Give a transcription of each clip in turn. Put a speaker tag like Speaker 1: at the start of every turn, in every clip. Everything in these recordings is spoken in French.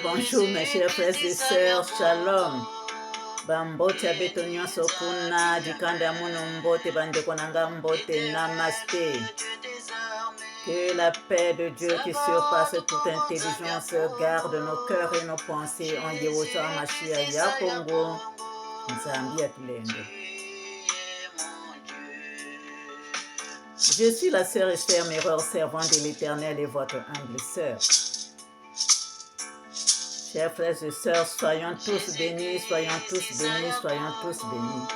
Speaker 1: bonjour, mes chers frères et sœurs, shalom. Bambote abetonyo sokuna, dikanda muno mbote, bandeko nanga mbote, namaste. Que la paix de Dieu qui surpasse toute intelligence garde nos cœurs et nos pensées en Yehoshua Mashiach ya Congo, Nzambi Atulendo. Je suis la sœur Esther Mireur, servante de l'Éternel et votre humble sœur. Chers frères et sœurs, soyons tous bénis, soyons tous bénis, soyons tous bénis.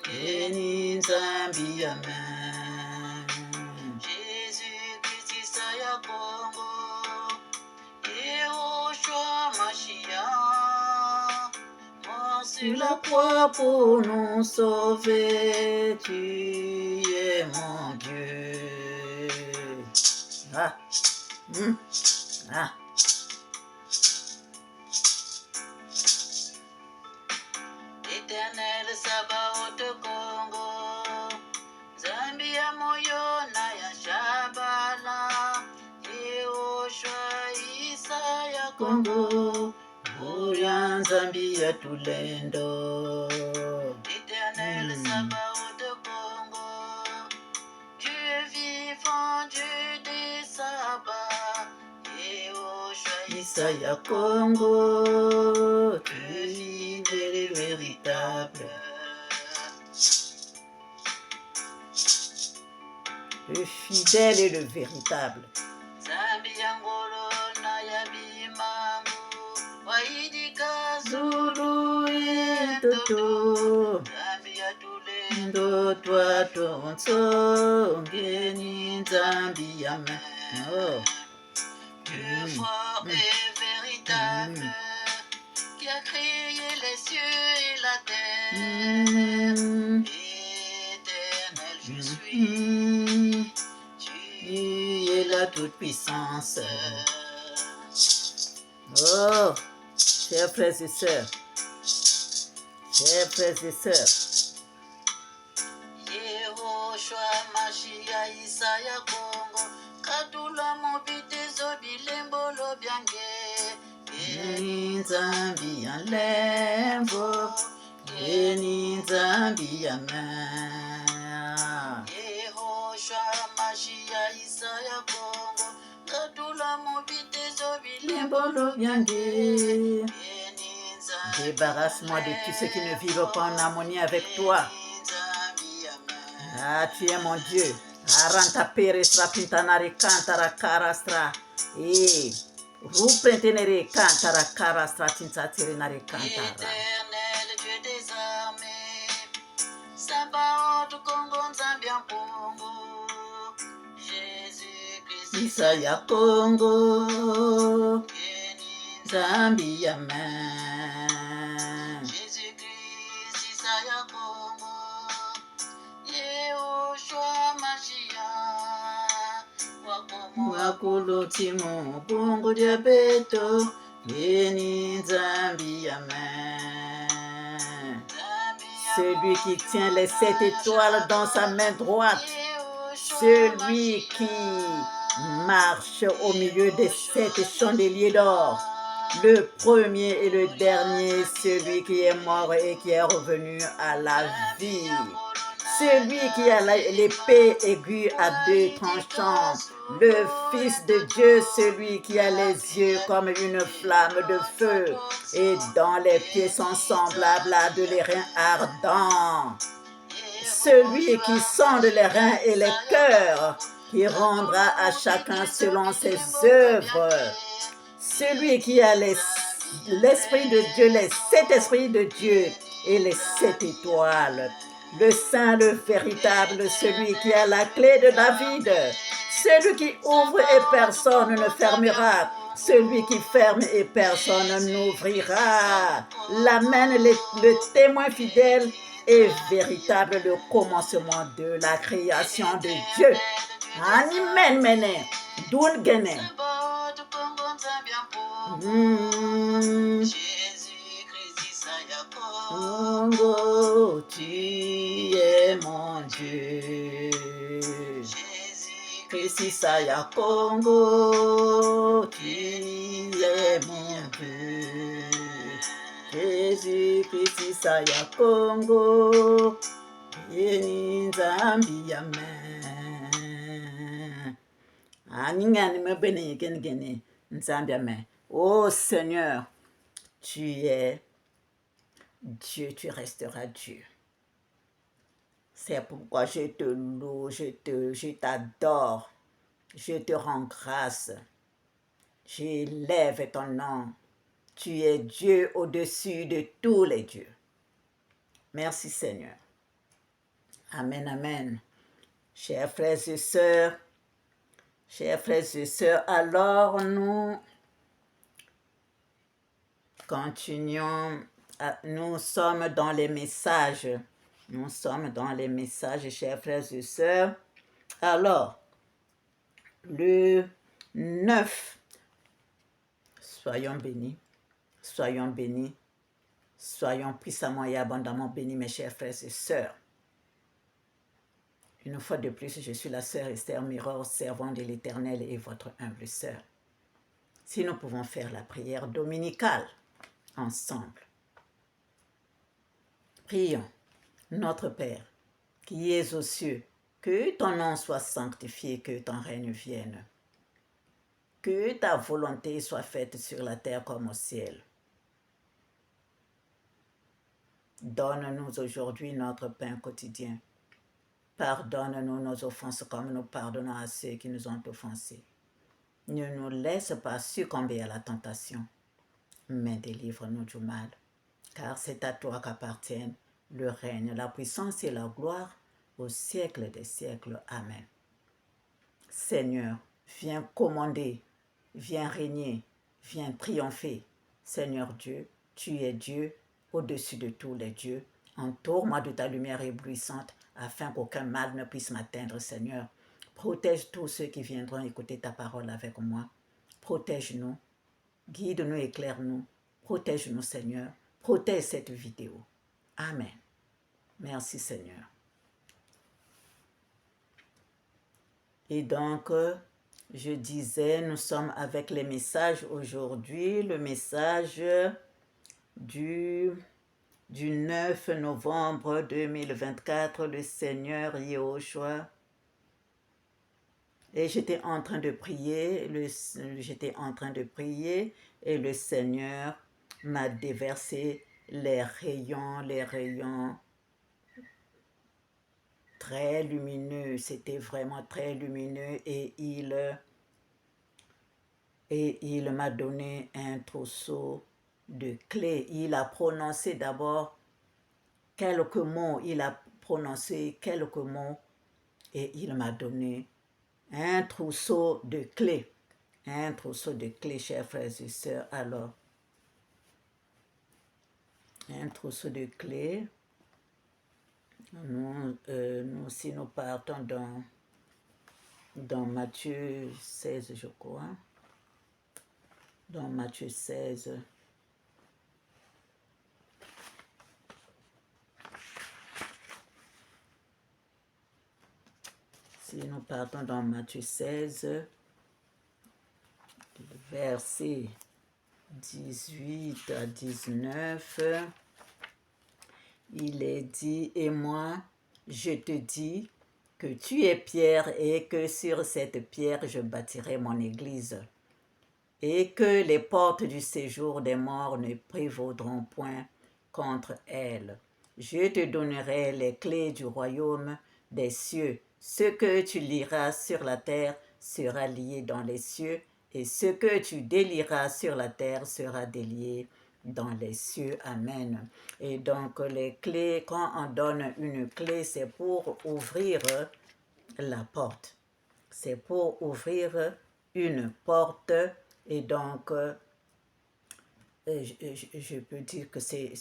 Speaker 1: Béni Nzambi, amen. Jésus-Christ, ya Congo, Yehoshua Mashiach, mort sur la croix pour nous sauver, tu es mon Dieu. Ah. Ah. Éternel Sabaoth Congo, Zambia moyo na ya Shabala, Yehoshua Isaya Congo, Oya Zambia Tulendo. Éternel Sabaoth Congo, Dieu vivant, Dieu des sabbats, Yehoshua Isaya Congo, tu es le véritable. Le fidèle et le véritable. Zulu et Toto, Ndo toi ton son, Geni Nzambi amen. Dieu fort et véritable, qui a créé les cieux et la terre. Éternel, je suis, tu es la toute-puissance. Oh, chers frères et sœurs, Yehoshua Mashiach Isaya Congo, Kadula mobitezo bilembolo byange, Béni Nzambi alembo, Béni Nzambi amen. Yehoshua Mashiach Isaya Congo, Kadula mobitezo bilembolo byange. Débarrasse-moi de tous ceux qui ne vivent pas en harmonie avec toi. Ah, tu es mon Dieu. Aranta perestra pintanare cantara carastra. Et ruprentenere cantara carastra tintaterenare cantara. Éternel Dieu des armées, Sabaoth Congo Nzambia Congo, Jésus-Christ Isaya Congo, Nzambi amen. Jésus-Christ Isaya Congo, Yehoshua Mashiach, Wakolo Timo Bongo Diabeto, Béni Nzambi amen. Celui qui tient les 7 étoiles dans sa main droite, celui qui marche au milieu des 7 chandeliers d'or, le premier et le dernier, celui qui est mort et qui est revenu à la vie, celui qui a l'épée aiguë à 2 tranchants, le Fils de Dieu, celui qui a les yeux comme une flamme de feu et dont les pieds sont semblables à de l'airain ardent, celui qui sonde les reins et les cœurs, qui rendra à chacun selon ses œuvres, celui qui a l'Esprit de Dieu, les 7 esprits de Dieu et les 7 étoiles, le Saint, le véritable, celui qui a la clé de David, celui qui ouvre et personne ne fermera, celui qui ferme et personne n'ouvrira, l'Amen, le témoin fidèle et véritable, le commencement de la création de Dieu. Amen, mene, dun gene. Jésus-Christ, Isaya Congo, tu es mon Dieu. Krisisaya Congo, tu es mon Dieu. Jésus, Krisisaya Congo, Yeni Nzambi Amen. Aningani me bene gene Nzambi Amen. Oh Seigneur, tu es Dieu, tu resteras Dieu. C'est pourquoi je te loue, je t'adore, je te rends grâce. J'élève ton nom. Tu es Dieu au-dessus de tous les dieux. Merci Seigneur. Amen, amen. Chers frères et sœurs, alors nous continuons, nous sommes dans les messages. Nous sommes dans les messages, chers frères et sœurs. Alors, le 9, soyons bénis, soyons puissamment et abondamment bénis, mes chers frères et sœurs. Une fois de plus, je suis la sœur Esther Miror, servante de l'Éternel et votre humble sœur. Si nous pouvons faire la prière dominicale ensemble. Prions. Notre Père, qui es aux cieux, que ton nom soit sanctifié, que ton règne vienne. Que ta volonté soit faite sur la terre comme au ciel. Donne-nous aujourd'hui notre pain quotidien. Pardonne-nous nos offenses comme nous pardonnons à ceux qui nous ont offensés. Ne nous laisse pas succomber à la tentation, mais délivre-nous du mal. Car c'est à toi qu'appartiennent le règne, la puissance et la gloire au siècle des siècles. Amen. Seigneur, viens commander, viens régner, viens triompher. Seigneur Dieu, tu es Dieu au-dessus de tous les dieux. Entoure-moi de ta lumière éblouissante afin qu'aucun mal ne puisse m'atteindre, Seigneur. Protège tous ceux qui viendront écouter ta parole avec moi. Protège-nous, guide-nous, éclaire-nous. Protège-nous, Seigneur. Protège cette vidéo. Amen. Merci, Seigneur. Et donc, je disais, nous sommes avec les messages aujourd'hui. Le message du 9 novembre 2024, le Seigneur Yehoshua. Et j'étais en train de prier, et le Seigneur m'a déversé les rayons très lumineux. C'était vraiment très lumineux et il m'a donné un trousseau de clés. Il a prononcé d'abord quelques mots, et il m'a donné un trousseau de clés. Un trousseau de clés, chers frères et sœurs. Alors, un trousseau de clés. Si nous partons dans Matthieu 16, je crois. Dans Matthieu 16. Si nous partons dans Matthieu 16, versets 18 à 19, il est dit, « Et moi, je te dis que tu es Pierre et que sur cette pierre je bâtirai mon église, et que les portes du séjour des morts ne prévaudront point contre elle. Je te donnerai les clés du royaume des cieux. Ce que tu liras sur la terre sera lié dans les cieux, et ce que tu délieras sur la terre sera délié dans les cieux. » Amen. Et donc les clés, quand on donne une clé, c'est pour ouvrir la porte. C'est pour ouvrir une porte. Et donc, je peux dire que c'est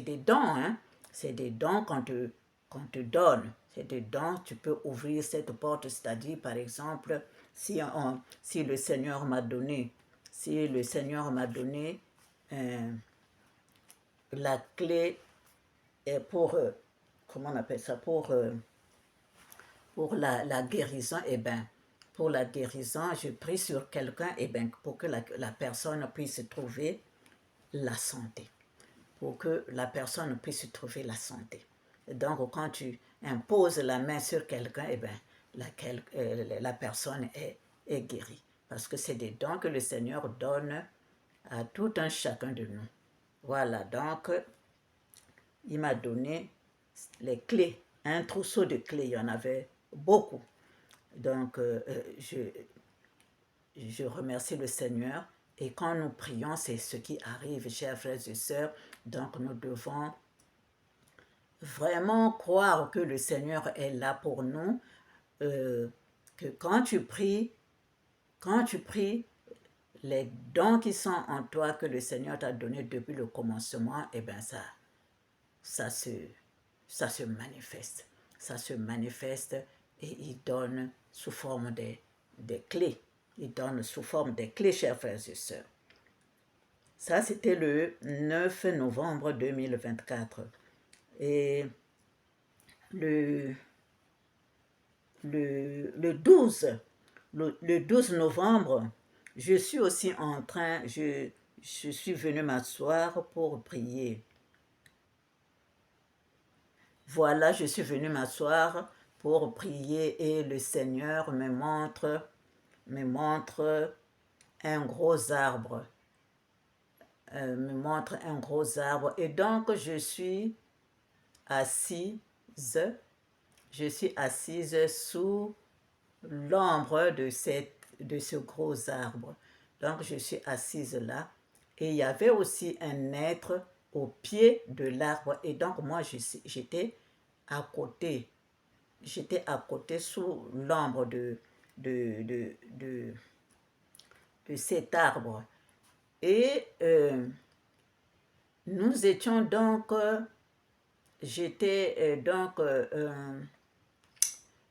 Speaker 1: des dons, hein? C'est des dons qu'on te donne. C'est des dons, tu peux ouvrir cette porte, c'est-à-dire, par exemple, si le Seigneur m'a donné, la clé est pour comment on appelle ça, pour la guérison, eh ben, pour la guérison, je prie sur quelqu'un, eh ben, pour que la personne puisse trouver la santé. Pour que la personne puisse trouver la santé. Et donc, quand tu imposes la main sur quelqu'un, eh ben, la personne est guérie. Parce que c'est des dons que le Seigneur donne à tout un chacun de nous. Voilà, donc, il m'a donné les clés, un trousseau de clés, il y en avait beaucoup. Donc, je remercie le Seigneur. Et quand nous prions, c'est ce qui arrive, chers frères et sœurs. Donc, nous devons vraiment croire que le Seigneur est là pour nous. Que quand tu pries, les dons qui sont en toi que le Seigneur t'a donné depuis le commencement, eh bien ça se manifeste. Ça se manifeste et il donne sous forme des clés. Il donne sous forme des clés, chers frères et sœurs. Ça, c'était le 9 novembre 2024. Et le 12 novembre, je suis aussi en train, je suis venue m'asseoir pour prier. Voilà, je suis venue m'asseoir pour prier et le Seigneur me montre un gros arbre. Me montre un gros arbre. Et donc, je suis assise sous l'ombre de ce gros arbre. Donc, je suis assise là. Et il y avait aussi un être au pied de l'arbre. Et donc, moi, j'étais à côté. J'étais à côté sous l'ombre de cet arbre. Et nous étions donc, j'étais donc,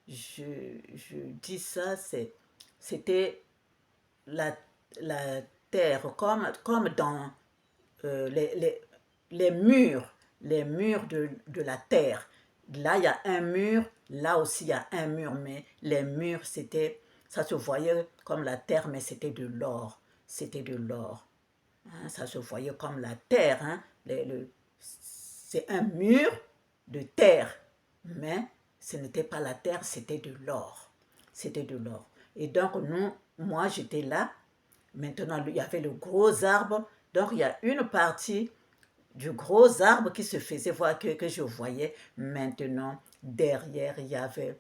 Speaker 1: je dis ça, c'était la terre, comme dans les murs de la terre. Là, il y a un mur, là aussi, il y a un mur, mais les murs, ça se voyait comme la terre, mais c'était de l'or. C'était de l'or. Hein, ça se voyait comme la terre. Hein, c'est un mur de terre, mais ce n'était pas la terre, c'était de l'or. C'était de l'or. Et donc, moi, j'étais là. Maintenant, il y avait le gros arbre. Donc, il y a une partie du gros arbre qui se faisait voir que je voyais. Maintenant, derrière, il y avait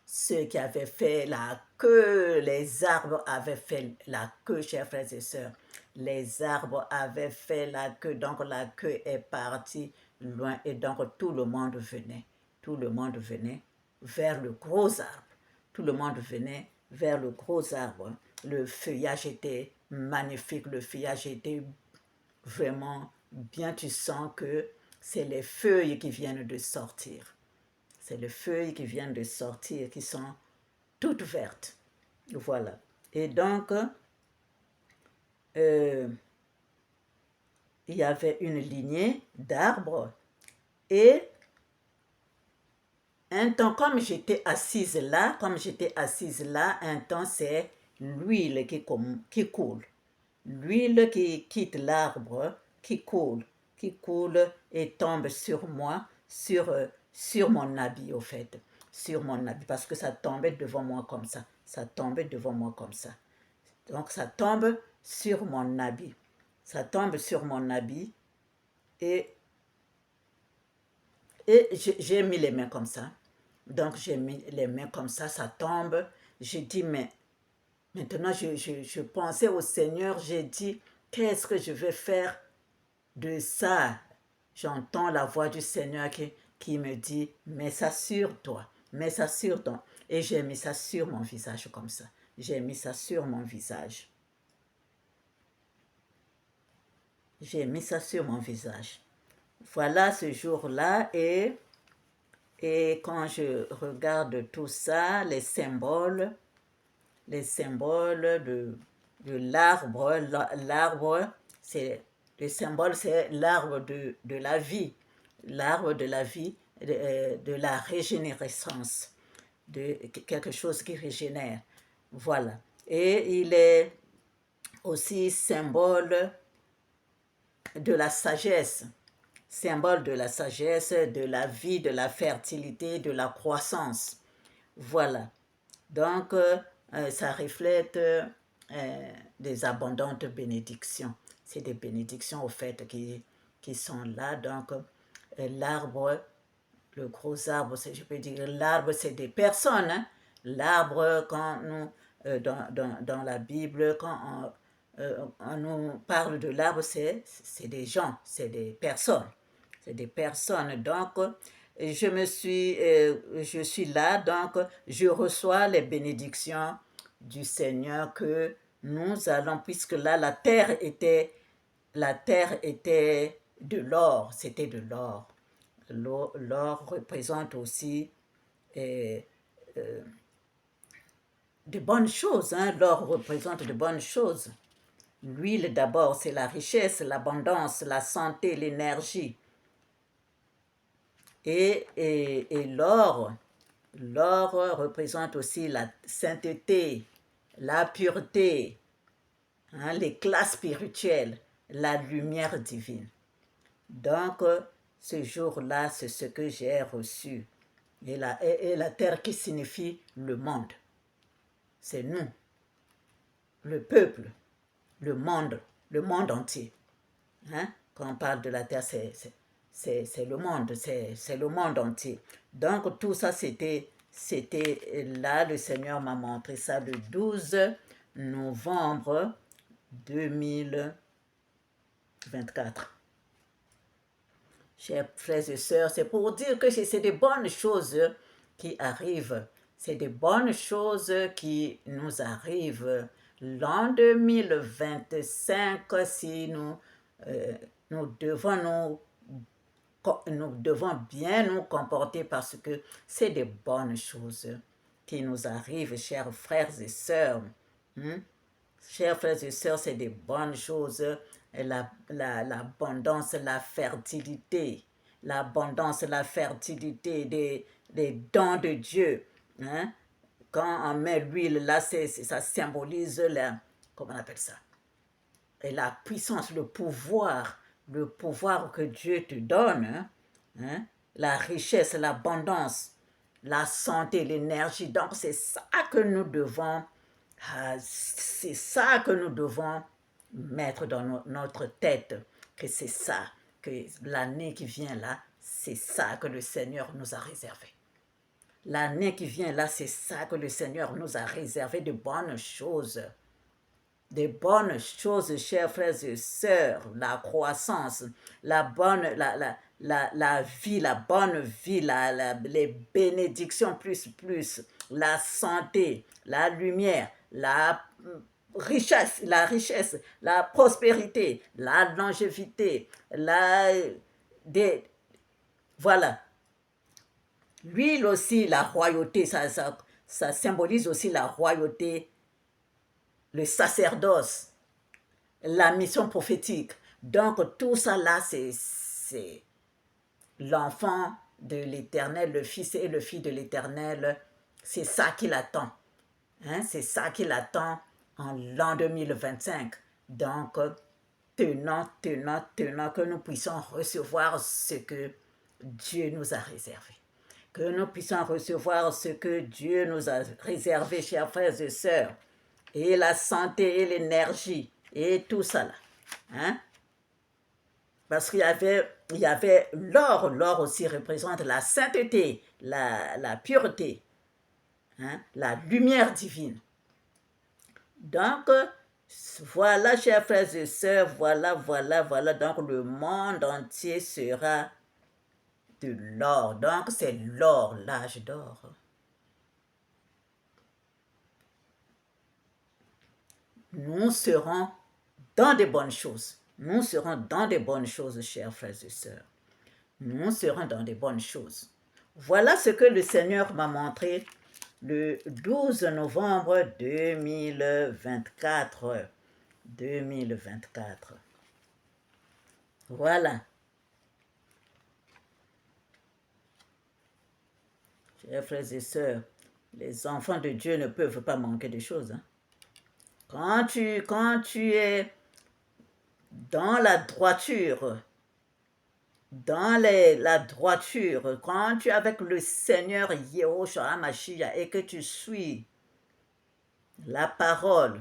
Speaker 1: ceux qui avaient fait la queue. Les arbres avaient fait la queue, chers frères et sœurs. Les arbres avaient fait la queue. Donc, la queue est partie loin. Et donc, tout le monde venait. Tout le monde venait vers le gros arbre. Tout le monde venait vers le gros arbre. Le feuillage était magnifique. Le feuillage était vraiment bien. Tu sens que c'est les feuilles qui viennent de sortir. C'est les feuilles qui viennent de sortir, qui sont toutes vertes. Voilà. Et donc, il y avait une lignée d'arbres. Et un temps, comme j'étais assise là, un temps, c'est l'huile qui coule. L'huile qui quitte l'arbre, qui coule et tombe sur moi, sur mon habit au fait, sur mon habit, parce que ça tombait devant moi comme ça. Ça tombait devant moi comme ça. Donc ça tombe sur mon habit. Ça tombe sur mon habit et j'ai mis les mains comme ça. Donc j'ai mis les mains comme ça tombe. J'ai dit, mais maintenant je pensais au Seigneur, j'ai dit, qu'est-ce que je vais faire de ça? J'entends la voix du Seigneur qui me dit, mets ça sur toi, mets ça sur toi. Et j'ai mis ça sur mon visage comme ça. J'ai mis ça sur mon visage. J'ai mis ça sur mon visage. Voilà ce jour-là et quand je regarde tout ça, les symboles de l'arbre, le symbole c'est l'arbre de la vie. L'arbre de la vie de la régénérescence, de quelque chose qui régénère. Voilà. Et il est aussi symbole de la sagesse, symbole de la sagesse, de la vie, de la fertilité, de la croissance. Voilà. Donc, ça reflète des abondantes bénédictions. C'est des bénédictions, au fait, qui sont là. Donc, l'arbre, le gros arbre, je peux dire, l'arbre, c'est des personnes. Hein? L'arbre, quand nous, dans la Bible, quand on nous parle de l'arbre, c'est des gens, c'est des personnes. C'est des personnes. Donc, je suis là, donc je reçois les bénédictions du Seigneur que nous allons, puisque là, la terre était de l'or, c'était de l'or. L'or représente aussi de bonnes choses. Hein? L'or représente de bonnes choses. L'huile d'abord, c'est la richesse, l'abondance, la santé, l'énergie. Et l'or représente aussi la sainteté, la pureté, hein, l'éclat spirituel, la lumière divine. Donc, ce jour-là, c'est ce que j'ai reçu. Et la terre qui signifie le monde. C'est nous, le peuple, le monde entier. Hein? Quand on parle de la terre, c'est le monde, c'est le monde entier. Donc tout ça, c'était là, le Seigneur m'a montré ça le 12 novembre 2024. Chers frères et sœurs, c'est pour dire que c'est des bonnes choses qui arrivent. C'est des bonnes choses qui nous arrivent. L'an 2025, si nous devons bien nous comporter parce que c'est des bonnes choses qui nous arrivent, chers frères et sœurs. Chers frères et sœurs, c'est des bonnes choses. L'abondance, la fertilité. L'abondance, la fertilité des dons de Dieu. Hein? Quand on met l'huile, là, ça symbolise comment on appelle ça? Et la puissance, le pouvoir que Dieu te donne, hein? La richesse, l'abondance, la santé, l'énergie. Donc, c'est ça que nous devons mettre dans notre tête, que c'est ça, que l'année qui vient là, c'est ça que le Seigneur nous a réservé. L'année qui vient là, c'est ça que le Seigneur nous a réservé, de bonnes choses. Des bonnes choses, chers frères et sœurs, la croissance, la vie, la bonne vie, les bénédictions plus, la santé, la lumière, la richesse, la prospérité, la longévité, voilà. L'huile aussi, la royauté, ça symbolise aussi la royauté, le sacerdoce, la mission prophétique. Donc tout ça là, c'est l'enfant de l'Éternel, le Fils et le Fils de l'Éternel. C'est ça qu'il attend. Hein? C'est ça qu'il attend en l'an 2025. Donc, tenons que nous puissions recevoir ce que Dieu nous a réservé. Que nous puissions recevoir ce que Dieu nous a réservé, chers frères et sœurs. Et la santé et l'énergie et tout ça là. Hein? Parce qu'il y avait l'or. L'or aussi représente la sainteté, la pureté, hein? La lumière divine. Donc, voilà, chers frères et sœurs, voilà. Donc, le monde entier sera de l'or. Donc, c'est l'or, l'âge d'or. Nous serons dans des bonnes choses. Nous serons dans des bonnes choses, chers frères et sœurs. Nous serons dans des bonnes choses. Voilà ce que le Seigneur m'a montré le 12 novembre 2024. 2024. Voilà. Chers frères et sœurs, les enfants de Dieu ne peuvent pas manquer de choses. Hein. Quand tu es dans la droiture, la droiture, quand tu es avec le Seigneur Yehoshua HaMashiach et que tu suis la parole,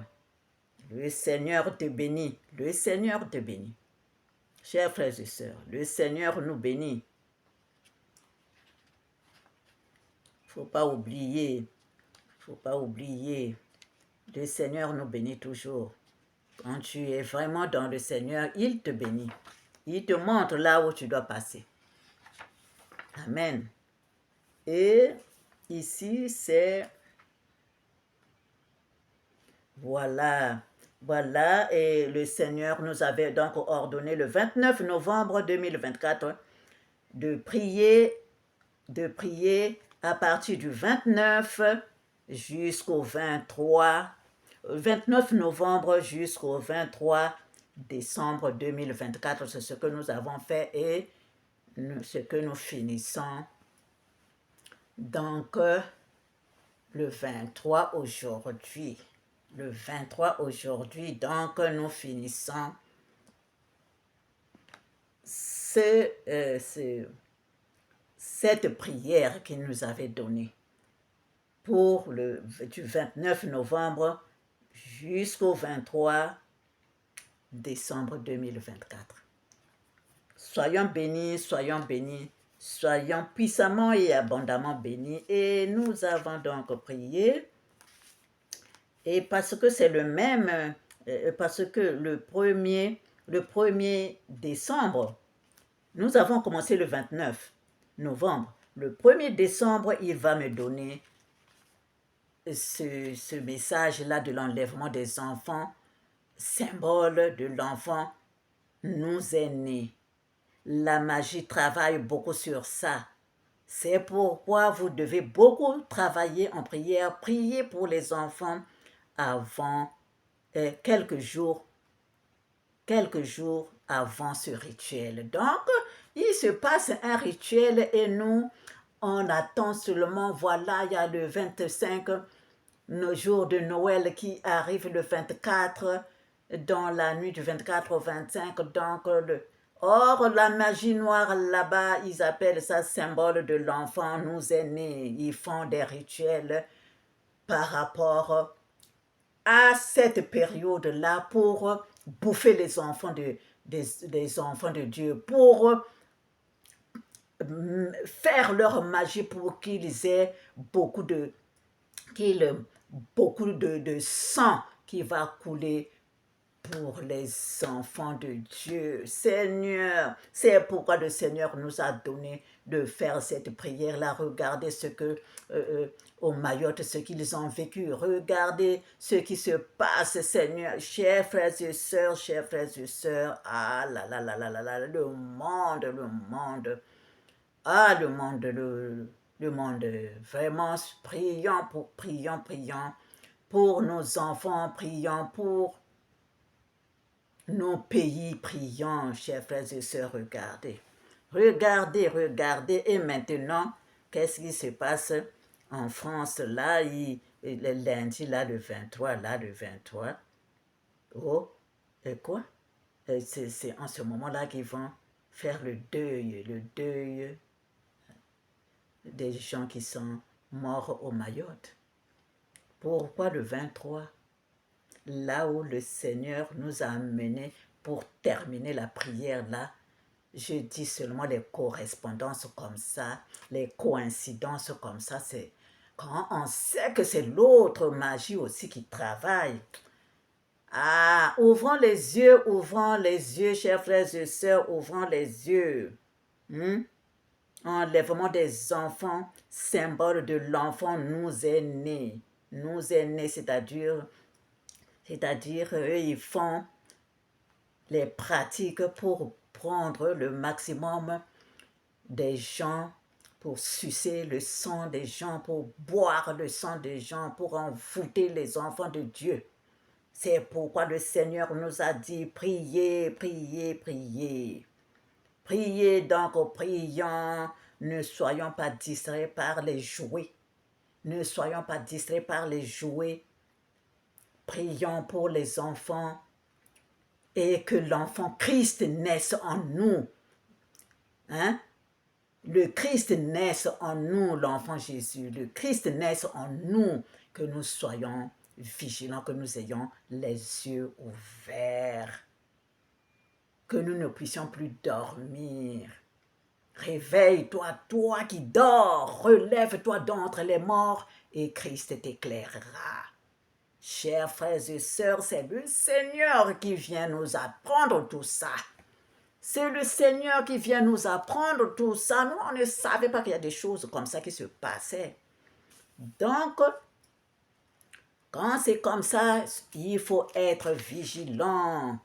Speaker 1: le Seigneur te bénit. Le Seigneur te bénit. Chers frères et sœurs, le Seigneur nous bénit. Faut pas oublier, le Seigneur nous bénit toujours. Quand tu es vraiment dans le Seigneur, il te bénit. Il te montre là où tu dois passer. Amen. Et ici, c'est... Voilà. Et le Seigneur nous avait donc ordonné le 29 novembre 2024 de prier à partir du 29 jusqu'au 29 novembre jusqu'au 23 décembre 2024. C'est ce que nous avons fait et ce que nous finissons. Donc, le 23 aujourd'hui. Le 23 aujourd'hui, donc nous finissons cette prière qu'il nous avait donnée pour du 29 novembre jusqu'au 23 décembre 2024. Soyons bénis, soyons puissamment et abondamment bénis. Et nous avons donc prié. Et parce que c'est le même, parce que le 1er décembre, nous avons commencé le 29 novembre. Le 1er décembre, il va me donner ce message-là de l'enlèvement des enfants, symbole de l'enfant nous est né. La magie travaille beaucoup sur ça. C'est pourquoi vous devez beaucoup travailler en prière, prier pour les enfants avant quelques jours avant ce rituel. Donc, il se passe un rituel et nous, on attend seulement, voilà, il y a le 25, nos jours de Noël qui arrive le 24, dans la nuit du 24 au 25, donc or, la magie noire là-bas, ils appellent ça symbole de l'enfant nous est né. Ils font des rituels par rapport à cette période-là pour bouffer les enfants des enfants de Dieu, pour faire leur magie pour qu'ils aient beaucoup de sang qui va couler pour les enfants de Dieu. Seigneur, c'est pourquoi le Seigneur nous a donné de faire cette prière-là. Regardez ce que au Mayotte, ce qu'ils ont vécu. Regardez ce qui se passe, Seigneur. Chers frères et sœurs, ah là là là là là là, le monde, ah le monde, vraiment, prions pour nos enfants, prions pour nos pays, prions, chers frères et sœurs, regardez. Et maintenant, qu'est-ce qui se passe en France, là, le lundi, là, le 23, Oh, et quoi? C'est en ce moment-là qu'ils vont faire le deuil des gens qui sont morts au Mayotte. Pourquoi le 23? Là où le Seigneur nous a amenés pour terminer la prière là, je dis seulement les correspondances comme ça, les coïncidences comme ça, c'est quand on sait que c'est l'autre magie aussi qui travaille. Ah, ouvrons les yeux, chers frères et sœurs, ouvrons les yeux. Enlèvement des enfants, symbole de l'enfant nous est né. Nous est né, c'est-à-dire eux, ils font les pratiques pour prendre le maximum des gens, pour sucer le sang des gens, pour boire le sang des gens, pour envoûter les enfants de Dieu. C'est pourquoi le Seigneur nous a dit, priez. Priez, donc prions Ne soyons pas distraits par les jouets. Ne soyons pas distraits par les jouets. Prions pour les enfants et que l'enfant Christ naisse en nous. Hein? Le Christ naisse en nous, l'enfant Jésus. Le Christ naisse en nous, que nous soyons vigilants, que nous ayons les yeux ouverts, que nous ne puissions plus dormir. Réveille-toi, toi qui dors, relève-toi d'entre les morts et Christ t'éclairera. Chers frères et sœurs, c'est le Seigneur qui vient nous apprendre tout ça. C'est le Seigneur qui vient nous apprendre tout ça. Nous, on ne savait pas qu'il y a des choses comme ça qui se passaient. Donc, quand c'est comme ça, il faut être vigilant.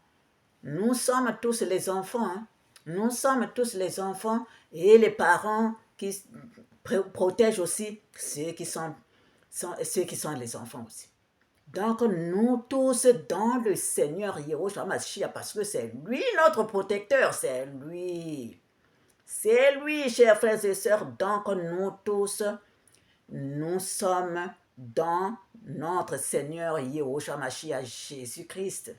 Speaker 1: Nous sommes tous les enfants. Hein? Nous sommes tous les enfants et les parents qui protègent aussi ceux qui sont les enfants aussi. Donc, nous tous dans le Seigneur Yahushua Mashiach, parce que c'est lui notre protecteur, c'est lui. C'est lui, chers frères et sœurs. Donc, nous tous, nous sommes dans notre Seigneur Yahushua Mashiach, Jésus-Christ.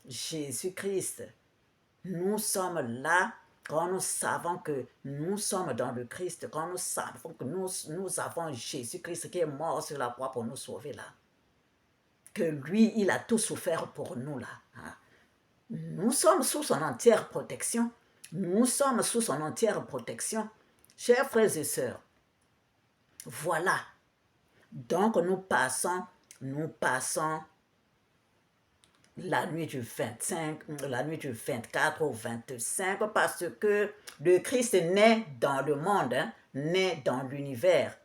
Speaker 1: Jésus-Christ. Nous sommes là quand nous savons que nous sommes dans le Christ, quand nous savons que nous avons Jésus-Christ qui est mort sur la croix pour nous sauver là. Que lui, il a tout souffert pour nous là. Hein. Nous sommes sous son entière protection. Nous sommes sous son entière protection. Chers frères et sœurs, voilà. Donc nous passons la nuit du 25, la nuit du 24 au 25 parce que le Christ naît dans le monde, hein, naît dans l'univers.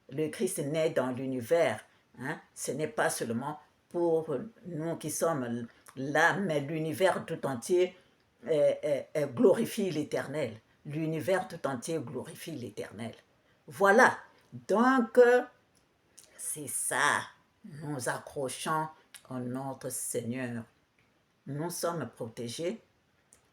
Speaker 1: Le Christ naît dans l'univers. Hein. Ce n'est pas seulement pour nous qui sommes là, mais l'univers tout entier glorifie l'Éternel. L'univers tout entier glorifie l'Éternel. Voilà. Donc, c'est ça. Nous accrochons à notre Seigneur. Nous sommes protégés.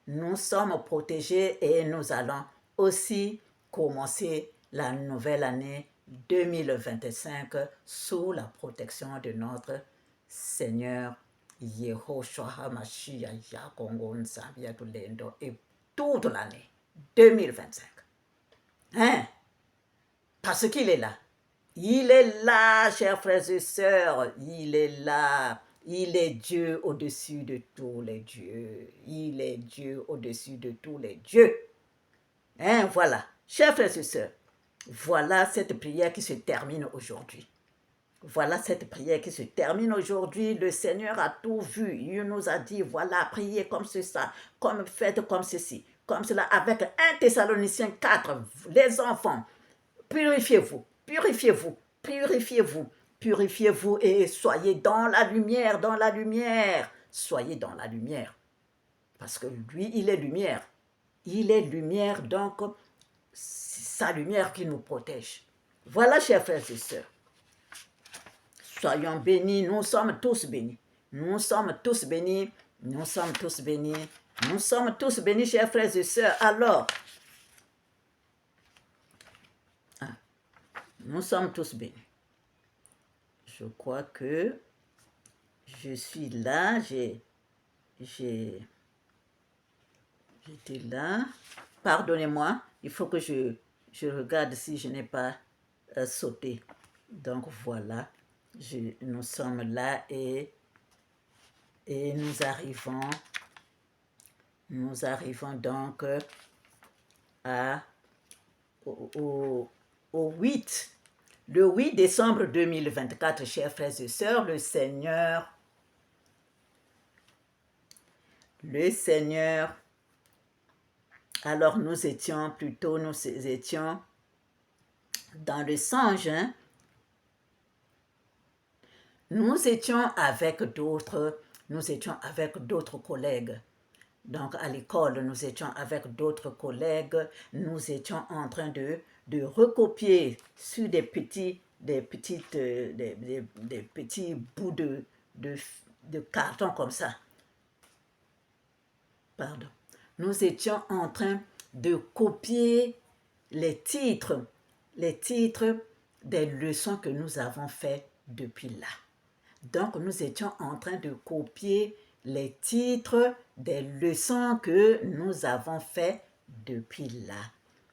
Speaker 1: Nous sommes protégés et nous allons aussi commencer la nouvelle année 2025 sous la protection de notre Seigneur Yehoshua HaMashiach Yakongo Nzambia Tulendo et toute l'année 2025. Hein? Parce qu'il est là. Il est là, chers frères et sœurs. Il est là. Il est Dieu au-dessus de tous les dieux. Il est Dieu au-dessus de tous les dieux. Hein, voilà. Chers frères et sœurs, voilà cette prière qui se termine aujourd'hui. Voilà cette prière qui se termine aujourd'hui. Le Seigneur a tout vu. Il nous a dit, voilà, priez comme ça, comme faites comme ceci, comme cela, avec 1 Thessaloniciens 4, les enfants, purifiez-vous, purifiez-vous, purifiez-vous, purifiez-vous et soyez dans la lumière, dans la lumière. Soyez dans la lumière. Parce que lui, il est lumière. Il est lumière, donc c'est sa lumière qui nous protège. Voilà, chers frères et sœurs. Soyons bénis, nous sommes tous bénis. Nous sommes tous bénis, nous sommes tous bénis. Nous sommes tous bénis, chers frères et sœurs. Alors, nous sommes tous bénis. Je crois que je suis là, j'étais là. Pardonnez-moi, il faut que je regarde si je n'ai pas sauté. Donc voilà, nous sommes là et nous arrivons donc au 8. Le 8 décembre 2024, chers frères et sœurs, le Seigneur, alors nous étions dans le songe, hein? Nous étions avec d'autres collègues. Donc à l'école, nous étions avec d'autres collègues, nous étions en train de recopier sur des petits bouts de carton comme ça. Pardon. Nous étions en train de copier les titres des leçons que nous avons faites depuis là. Donc, nous étions en train de copier les titres des leçons que nous avons faites depuis là.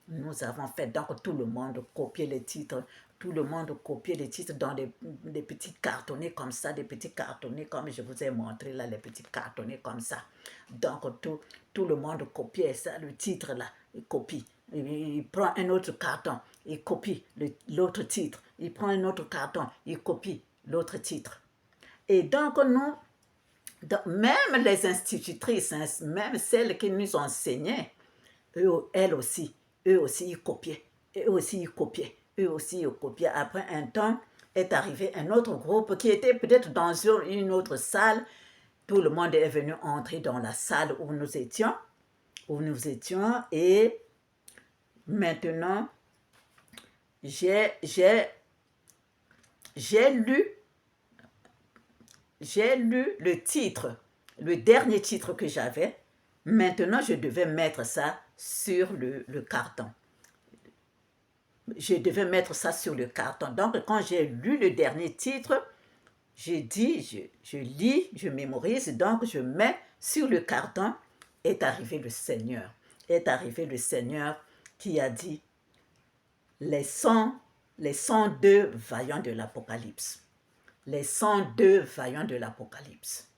Speaker 1: Nous avons fait, donc tout le monde copiait les titres, tout le monde copiait les titres dans des petits cartonnets comme ça, des petits cartonnets comme je vous ai montré là, les petits cartonnets comme ça. Donc tout le monde copiait ça, le titre là, il copie. Il prend un autre carton, il copie l'autre titre. Il prend un autre carton, il copie l'autre titre. Et donc nous, même les institutrices, hein, même celles qui nous enseignaient, elles aussi, eux aussi ils copiaient, eux aussi ils copiaient, eux aussi ils copiaient. Après un temps, est arrivé un autre groupe qui était peut-être dans une autre salle. Tout le monde est venu entrer dans la salle où nous étions, et maintenant, j'ai lu le titre, le dernier titre que j'avais. Maintenant, je devais mettre ça sur le carton. Je devais mettre ça sur le carton. Donc, quand j'ai lu le dernier titre, j'ai dit, je lis, je mémorise, donc je mets sur le carton. Est arrivé le Seigneur. Est arrivé le Seigneur qui a dit, les 102 vaillants de l'Apocalypse. Les 102 vaillants de l'Apocalypse.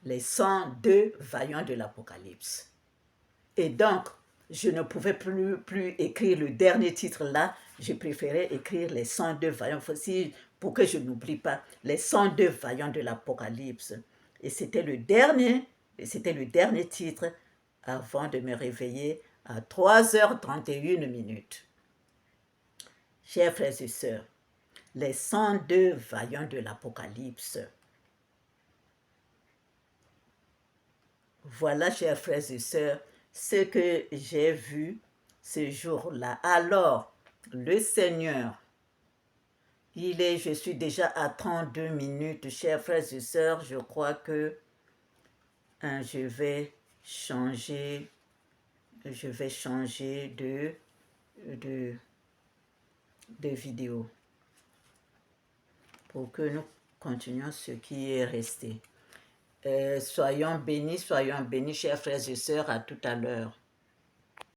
Speaker 1: Les 102 vaillants de l'Apocalypse. Et donc, je ne pouvais plus écrire le dernier titre là. Je préférais écrire les 102 vaillants pour que je n'oublie pas. Les 102 vaillants de l'Apocalypse. Et c'était le dernier titre avant de me réveiller à 3h31. Chers frères et sœurs, les 102 vaillants de l'Apocalypse. Voilà, chers frères et sœurs, ce que j'ai vu ce jour-là. Alors, le Seigneur, je suis déjà à 32 minutes, chers frères et sœurs, je crois que je vais changer de vidéo pour que nous continuions ce qui est resté. Soyons bénis, chers frères et sœurs, à tout à l'heure.